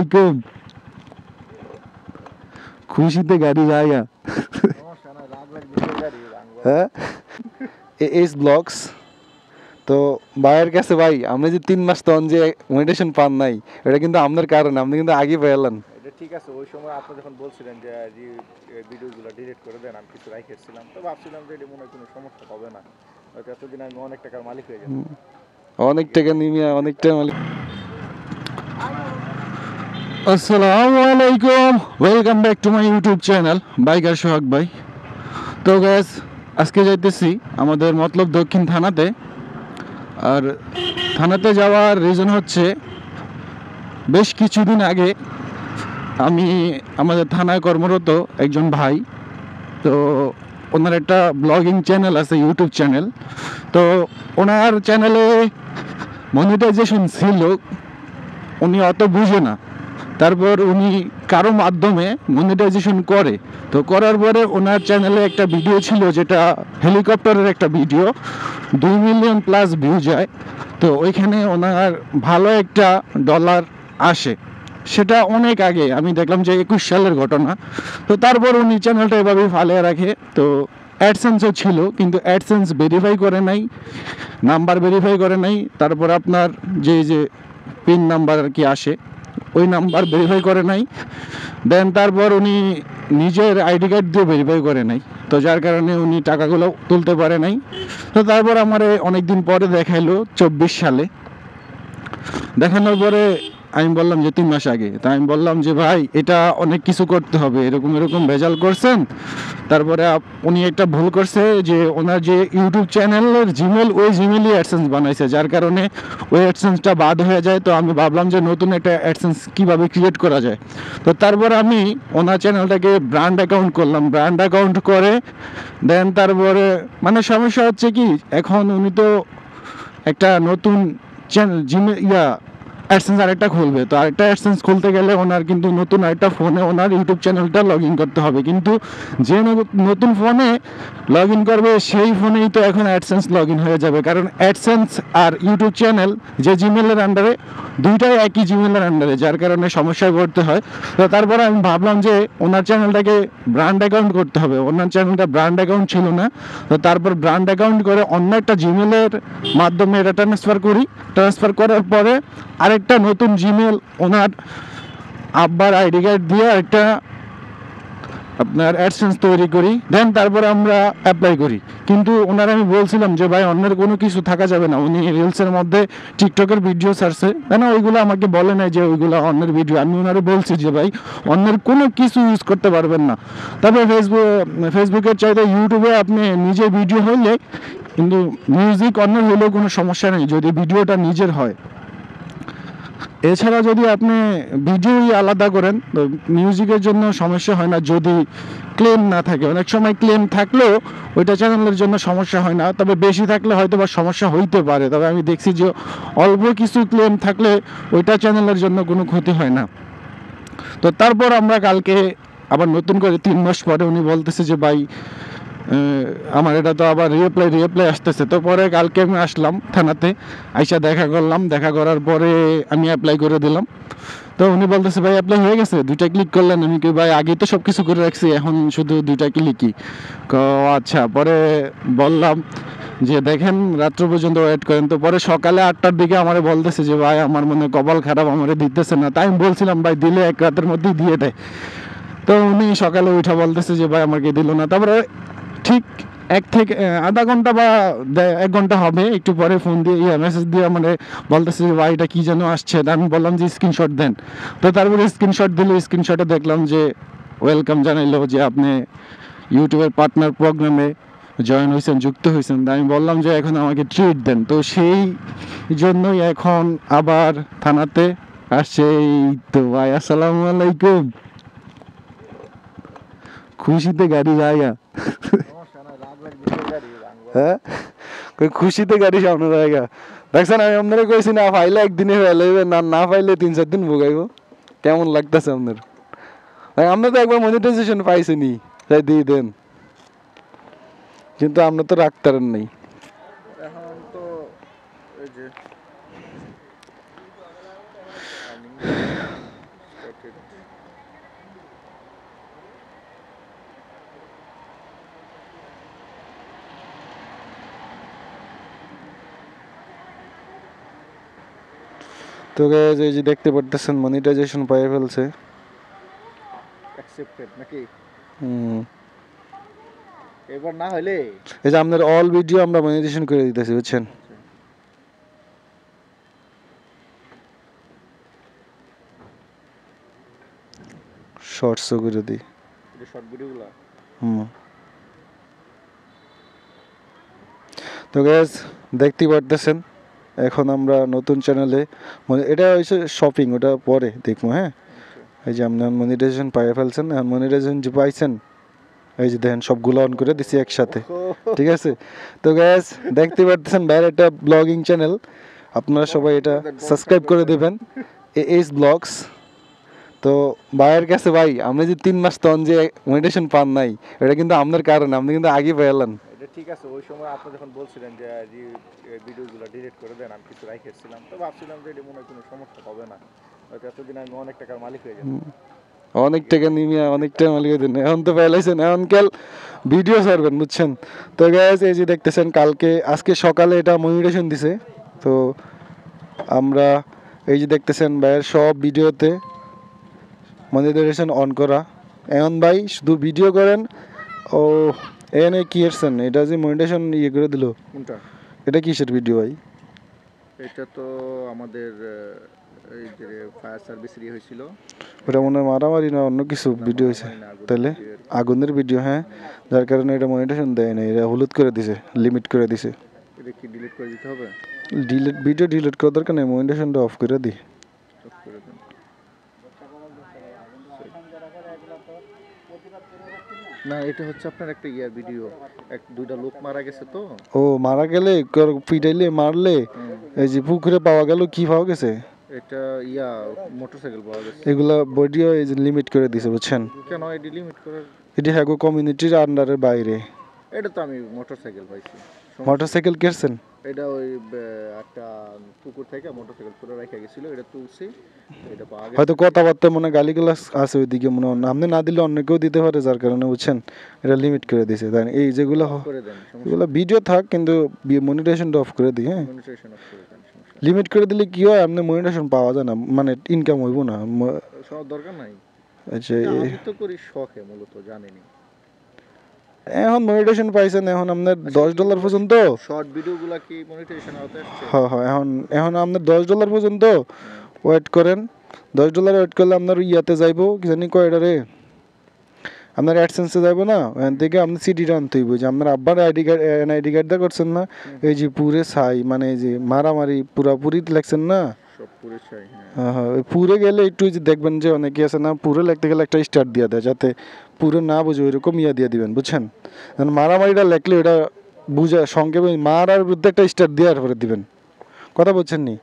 আলাইকুম। খুশিতে গাড়ি যায়গা। হ্যাঁ, এস ব্লগস। তো ভাইয়ের কাছে ভাই আপনি যে 3 মাস তখন যে মনিটেশন পান নাই, এটা কিন্তু আপনার কারণে, আপনি কিন্তু আগে পেলেন। এটা ঠিক আছে, ওই সময় আপনি যখন বলছিলেন যে ভিডিওগুলো ডিলিট করে দেন, আমি কিছু রাইখেছিলাম, তো ভাবছিলাম যে এটা মনে হয় কোনো সমস্যা হবে না, হয়তো এতদিন আমি অনেক টাকার মালিক হয়ে যাব। অনেক টাকা নিয়ে অনেকটা মালিক। আসসালামু আলাইকুম, welcome back to my YouTube channel biker Sohag ভাই। তো গ্যাস, আজকে যাইতেছি আমাদের মতলব দক্ষিণ থানাতে। আর থানাতে যাওয়ার রিজন হচ্ছে, বেশ কিছুদিন আগে আমি আমাদের থানায় কর্মরত একজন ভাই, তো ওনার একটা ব্লগিং চ্যানেল আছে, ইউটিউব চ্যানেল। তো ওনার চ্যানেলে মনিটাইজেশন ছিল, উনি অত বুঝে না। তারপর উনি কারো মাধ্যমে মনিটাইজেশন করে, তো করার পরে ওনার চ্যানেলে একটা ভিডিও ছিল যেটা হেলিকপ্টারের একটা ভিডিও, 2 মিলিয়ন প্লাস ভিউ যায়। তো ওইখানে ওনার ভালো একটা ডলার আসে। সেটা অনেক আগে, আমি দেখলাম যে 21 সালের ঘটনা। তো তারপর উনি চ্যানেলটা এভাবেই ফালিয়ে রাখে। তো অ্যাডসেন্সও ছিল, কিন্তু অ্যাডসেন্স ভেরিফাই করে নাই, নাম্বার ভেরিফাই করে নাই। তারপর আপনার যে পিন নাম্বার আর কি আসে, ওই নাম্বার ভেরিফাই করে নাই। দেন তারপর উনি নিজের আইডি কার্ড দিয়ে ভেরিফাই করে নাই, তো যার কারণে উনি টাকাগুলো তুলতে পারে নাই। তো তারপর আমার অনেক দিন পরে দেখাইলো 24 সালে। দেখানোর পরে আমি বললাম যে 3 মাস আগে, তা আমি বললাম যে ভাই এটা অনেক কিছু করতে হবে, এরকম এরকম ভেজাল করছেন। তারপরে উনি একটা ভুল করছে যে ওনার যে ইউটিউব চ্যানেলের জিমেল, ওই জিমেলই অ্যাডসেন্স বানাইছে, যার কারণে ওই অ্যাডসেন্সটা বাদ হয়ে যায়। তো আমি ভাবলাম যে নতুন একটা অ্যাডসেন্স কীভাবে ক্রিয়েট করা যায়। তো তারপর আমি ওনার চ্যানেলটাকে ব্র্যান্ড অ্যাকাউন্ট করলাম, ব্র্যান্ড অ্যাকাউন্ট করে দেন তারপরে মানে সমস্যা হচ্ছে কি, এখন উনি তো একটা নতুন চ্যানেল জিমে অ্যাডসেন্স আরেকটা খুলবে। তো আরেকটা অ্যাডসেন্স খুলতে গেলে ওনার কিন্তু নতুন আরেকটা ফোনে ওনার ইউটিউব চ্যানেলটা লগ ইন করতে হবে, কিন্তু যে নতুন ফোনে লগ ইন করবে সেই ফোনেই তো এখন অ্যাডসেন্স লগ ইন হয়ে যাবে, কারণ অ্যাডসেন্স আর ইউটিউব চ্যানেল যে জিমেলের আন্ডারে, দুইটাই একই জিমেলের আন্ডারে, যার কারণে সমস্যায় পড়তে হয়। তো তারপরে আমি ভাবলাম যে ওনার চ্যানেলটাকে ব্র্যান্ড অ্যাকাউন্ট করতে হবে, ওনার চ্যানেলটা ব্র্যান্ড অ্যাকাউন্ট ছিল না। তো তারপর ব্র্যান্ড অ্যাকাউন্ট করে অন্য একটা জিমেলের মাধ্যমে এটা ট্রান্সফার করার পরে আরেকটা নতুন জিমেল ওনার আব্বার আইডি কার্ড দিয়ে একটা আপনার অ্যাডসেন্স তৈরি করি, দেন তারপরে আমরা অ্যাপ্লাই করি। কিন্তু ওনার আমি বলছিলাম যে ভাই অন্যের কোনো কিছু থাকা যাবে না। উনি রিলসের মধ্যে টিকটকের ভিডিও ছাড়ছে, কেন ওইগুলো আমাকে বলে নাই যে ওইগুলো অন্যের ভিডিও। আমি ওনারে বলছি যে ভাই অন্যের কোনো কিছু ইউজ করতে পারবেন না। তারপরে ফেসবুকের চাইতে ইউটিউবে আপনি নিজে ভিডিও হইলে, কিন্তু মিউজিক অন্যের হলেও কোনো সমস্যা নেই যদি ভিডিওটা নিজের হয়। এছাড়া যদি আপনি ভিডিওই আলাদা করেন তো মিউজিকের জন্য সমস্যা হয় না, যদি ক্লেম না থাকে। অনেক সময় ক্লেম থাকলেও ওইটা চ্যানেলের জন্য সমস্যা হয় না, তবে বেশি থাকলে হয়তো বা সমস্যা হইতে পারে। তবে আমি দেখছি যে অল্প কিছু ক্লেম থাকলে ওইটা চ্যানেলের জন্য কোনো ক্ষতি হয় না। তো তারপর আমরা কালকে আবার নতুন করে 3 মাস পরে উনি বলতেছে যে ভাই আমার এটা তো আবার রিঅ্যাপ্লাই আসতেছে। তো পরে কালকে আমি আসলাম থানাতে, আইসা দেখা করলাম, দেখা করার পরে আমি অ্যাপ্লাই করে দিলাম। তো উনি বলতেছে ভাই অ্যাপ্লাই হয়ে গেছে, 2টা ক্লিক করলেন। আমি কি ভাই আগেই তো সব কিছু করে রাখছি, এখন শুধু 2টা ক্লিকই। আচ্ছা। পরে বললাম যে দেখেন রাত্র পর্যন্ত ওয়েট করেন। তো পরে সকালে 8টার দিকে আমারে বলতেছে যে ভাই আমার মনে কপাল খারাপ, আমারে দিতেছে না। তাই আমি বলছিলাম ভাই দিলে 1 রাতের মধ্যেই দিয়ে দেয়। তো উনি সকালে উঠা বলতেছে যে ভাই আমাকে দিল না। তারপরে ঠিক 1 থেকে আধা ঘন্টা বা 1 ঘন্টা হবে, একটু পরে ফোন দিয়ে মেসেজ দিয়ে মানে বলতেছে যে ভাই এটা কী যেন আসছে। আমি বললাম যে স্ক্রিনশট দেন। তো তারপরে স্ক্রিনশট দিল, স্ক্রিনশটে দেখলাম যে ওয়েলকাম জানাইলো যে আপনি ইউটিউবের পার্টনার প্রোগ্রামে জয়েন হয়েছেন, যুক্ত হয়েছেন। আমি বললাম যে এখন আমাকে ট্রিট দেন। তো সেই জন্যই এখন আবার থানাতে আসছে। এই তো ভাই আসসালামু আলাইকুম। খুশিতে গাড়ি যায়গা। হ্যাঁ, খুশিতে গাড়ি সামনে জায়গা দেখছেন। আমি আপনারা কইছি না ফাইলে একদিনে ফেলাইবে, না না ফাইলে 3-4 দিন ভোগাইব। কেমন লাগতেছে আপনার? আমরা তো একবার মনিটাইজেশন পাইছিনি, তাই দিয়ে দেন, কিন্তু আমরা তো রাখতারেন নাই। এখন তো এই যে ঠিক আছে। তো guys, এই যে দেখতে পারতেছেন মনিটাইজেশন পেয়ে ফেলছে। অ্যাকসেপ্টেড নাকি? হুম। এবার না হলে এই যে আমাদের অল ভিডিও আমরা মনিটাইজেশন করে দিতেছি, বুঝছেন? শর্টসও করে দিই। যে শর্ট ভিডিওগুলো হুম। তো গ্যাস দেখতেই পারতেছেন এখন আমরা নতুন চ্যানেলে, এটা হচ্ছে শপিং, ওটা পরে দেখবো। হ্যাঁ, এই যে আপনার মনিটাইজেশন পাইয়ে ফেলছেন, এখন মনিটাইজেশন যে পাইছেন এই যে দেখেন সবগুলো অন করে দিছি একসাথে, ঠিক আছে? তো গ্যাস দেখতে পারতেছেন বাইরে একটা ব্লগিং চ্যানেল, আপনারা সবাই এটা সাবস্ক্রাইব করে দেবেন, এএস ব্লগস। তো ভাইয়ের কাছে ভাই আপনি যে 3 মাস তখন যে মনিটাইজেশন পান নাই, এটা কিন্তু আপনার কারণে, আপনি কিন্তু আগে পেয়েলেন। এটা ঠিক আছে। ওই সময় আপনি যখন বলছিলেন যে ভিডিওগুলো ডিলিট করে দেন, আমি কিছু রাইখেছিলাম, তো ভাবছিলাম যে এটা মনে হয় কোনো সমস্যা হবে না, হয়তো এতদিন আমি অনেক টাকার মালিক হয়ে যেতাম। অনেক টাকা নিয়ে অনেক টাকা মালিক দিন, এখন তো পেলাইছেন, এখন কাল ভিডিও ছাড়বেন, বুঝছেন? তো গ্যাস এই যে দেখতেছেন আজকে সকালে এটা মনিটাইজেশন দিছে। তো আমরা এই যে দেখতেছেন ভাইয়ের সব ভিডিওতে মনিটাইজেশন অন করা। এখন ভাই শুধু ভিডিও করেন। ও এনে কি এরছেন, এটা যে মনিটাইজেশন ইয়ে করে দিল, কোনটা? এটা কিসের ভিডিও ভাই? এটা তো আমাদের এই যে ফায়ার সার্ভিসের হয়েছিল। ওটা মনে হয় মারামারি না অন্য কিছু ভিডিও হয়েছে? তাহলে আগুনের ভিডিও, হ্যাঁ, যার কারণে এটা মনিটাইজেশন দেয় না, এটা হলুদ করে দিছে, লিমিট করে দিছে। এটা কি ডিলিট করে দিতে হবে? ভিডিও ডিলিট করার দরকার নেই, মনিটাইজেশনটা অফ করে দিই। অফ করে দেন। না, এটা হচ্ছে আপনার একটা ভিডিও, দুইটা লোক মারা গেছে তো। ও মারা গেলে পিটাইলে মারলে এই যে পুকুরে পাওয়া গেল, কি পাওয়া গেছে? এটা মোটরসাইকেল পাওয়া গেছে। এগুলা ভিডিও এই যে লিমিট করে দিছে, বুঝছেন? কেন এটি লিমিট করে? এটি হ্যাঁ কমিউনিটির আন্ডারের বাইরে। এটা তো আমি মোটরসাইকেল পাইছি। মোটরসাইকেল কিনছেন? এটা ওই একটা পুকুর থেকে মোটরসাইকেল পুরো রেখে গেছিল, এটা তুলছি, এটা পাওয়া গেছে। হয়তো কথাবার্তা মনে গালিগালাজ আছে ওইদিকে, মনে হয় আপনি না দিলে অন্য কেউ দিতে পারে, যার কারণে বুঝছেন এটা লিমিট করে দিছে। তাই এই যেগুলো করে দেন, এগুলো ভিডিও থাক কিন্তু মনিটাইজেশনটা অফ করে দিই। হ্যাঁ, মনিটাইজেশন অফ করে দেন, সমস্যা লিমিট করে দিলে কি হয়, আপনি মনিটাইজেশন পাওয়া যায় না, মানে ইনকাম হইব না। সব দরকার নাই। আচ্ছা, আমি তো করি শখে, মূলত জানেনই। এখন মনিটাইজেশন পাইছেন, এখন আপনার $10 পর্যন্ত শর্ট ভিডিওগুলো কি মনিটাইজেশন আওতে আসছে? হ্যাঁ হ্যাঁ, এখন আপনার $10 পর্যন্ত ওয়েট করেন। $10 ওয়েট করলে আপনার ইয়াতে যাইবো, কি জানি কয় এটা রে, আপনার অ্যাডসেন্সে যাইবো না, ওখান থেকে আপনি সিডিটা আনতে হইব, যে আপনার আব্বার এনআইডি কার্ড দিয়ে করছেন না, এই যে পুরে ছাই, মানে এই যে মারামারি পুরাপুরি লাগছেন না, সব পুরো চাই। হ্যাঁ হ্যাঁ, ওই পুরে গেলে একটু যে দেখবেন যে অনেকে আছে না, পুরে লাগতে গেলে একটা স্টার্ট দিয়ে দেয়, যাতে পুরো না বুঝে ওইরকম ইয়া দিয়ে দিবেন, বুঝছেন? মারামারিটা লেখলে ওটা বুঝা সংক্ষেপে মারার বিরুদ্ধে একটা স্টার্ট দেওয়ার পরে দিবেন, কথা বলছেন নি?